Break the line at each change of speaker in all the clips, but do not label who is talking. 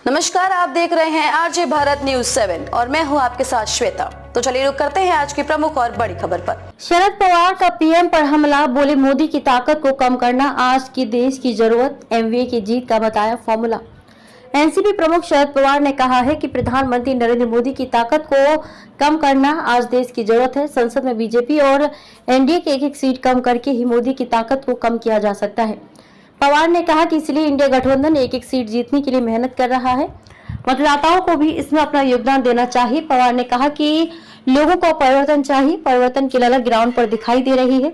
नमस्कार, आप देख रहे हैं आरजे भारत न्यूज 7 और मैं हूं आपके साथ श्वेता। तो चलिए रुक करते हैं आज की प्रमुख और बड़ी खबर पर।
शरद पवार का पीएम पर हमला, बोले मोदी की ताकत को कम करना आज की देश की जरूरत, एमवीए की जीत का बताया फॉर्मूला। एनसीपी प्रमुख शरद पवार ने कहा है कि प्रधानमंत्री नरेंद्र मोदी की ताकत को कम करना आज देश की जरूरत है। संसद में बीजेपी और एनडीए की एक सीट कम करके ही मोदी की ताकत को कम किया जा सकता है। पवार ने कहा कि इसलिए इंडिया गठबंधन एक सीट जीतने के लिए मेहनत कर रहा है। मतदाताओं को भी इसमें अपना योगदान देना चाहिए। पवार ने कहा कि लोगों को परिवर्तन चाहिए, परिवर्तन की ललक ग्राउंड पर दिखाई दे रही है।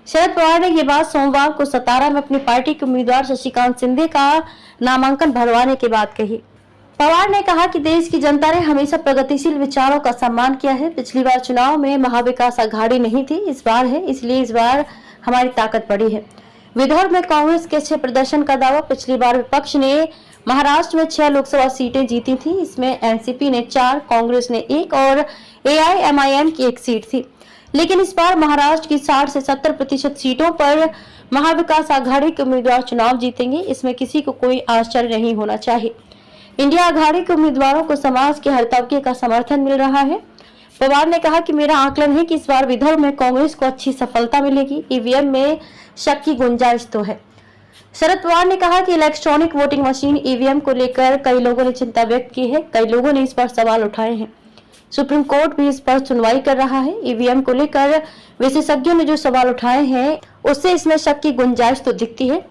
शरद पवार ने ये बात सोमवार को सतारा में अपनी पार्टी के उम्मीदवार शशिकांत शिंदे का नामांकन भरवाने के बाद कही। पवार ने कहा कि देश की जनता ने हमेशा प्रगतिशील विचारों का सम्मान किया है। पिछली बार चुनाव में महाविकास आघाड़ी नहीं थी, इस बार है, इसलिए इस बार हमारी ताकत बढ़ी है। विदर्भ में कांग्रेस के अच्छे प्रदर्शन का दावा। पिछली बार विपक्ष ने महाराष्ट्र में 6 लोकसभा सीटें जीती थी, इसमें एनसीपी ने 4, कांग्रेस ने 1 और एआईएमआईएम की 1 सीट थी। लेकिन इस बार महाराष्ट्र की 60 से 70% सीटों पर महाविकास आघाड़ी के उम्मीदवार चुनाव जीतेंगे, इसमें किसी को कोई आश्चर्य नहीं होना चाहिए। इंडिया आघाड़ी के उम्मीदवारों को समाज के हर तबके का समर्थन मिल रहा है। पवार ने कहा कि मेरा आकलन है कि इस बार विदर्भ में कांग्रेस को अच्छी सफलता मिलेगी। ईवीएम में शक की गुंजाइश तो है। शरद पवार ने कहा कि इलेक्ट्रॉनिक वोटिंग मशीन ईवीएम को लेकर कई लोगों ने चिंता व्यक्त की है, कई लोगों ने इस पर सवाल उठाए हैं। सुप्रीम कोर्ट भी इस पर सुनवाई कर रहा है। ईवीएम को लेकर विशेषज्ञों ने जो सवाल उठाए हैं उससे इसमें शक की गुंजाइश तो दिखती है।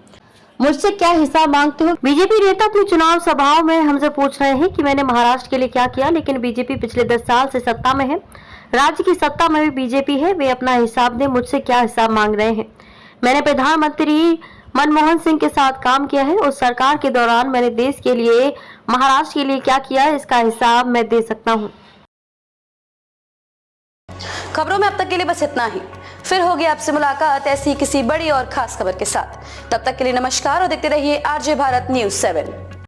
मुझसे क्या हिसाब मांगते हो? बीजेपी नेता अपनी चुनाव सभाओं में हमसे पूछ रहे हैं कि मैंने महाराष्ट्र के लिए क्या किया, लेकिन बीजेपी पिछले 10 साल से सत्ता में है, राज्य की सत्ता में भी बीजेपी है, वे अपना हिसाब दें, मुझसे क्या हिसाब मांग रहे हैं। मैंने प्रधानमंत्री मनमोहन सिंह के साथ काम किया है, उस सरकार के दौरान मैंने देश के लिए, महाराष्ट्र के लिए क्या किया, इसका हिसाब मैं दे सकता हूँ।
खबरों में अब तक के लिए बस इतना ही। फिर होगी आपसे मुलाकात ऐसी किसी बड़ी और खास खबर के साथ। तब तक के लिए नमस्कार और देखते रहिए आरजे भारत न्यूज 7।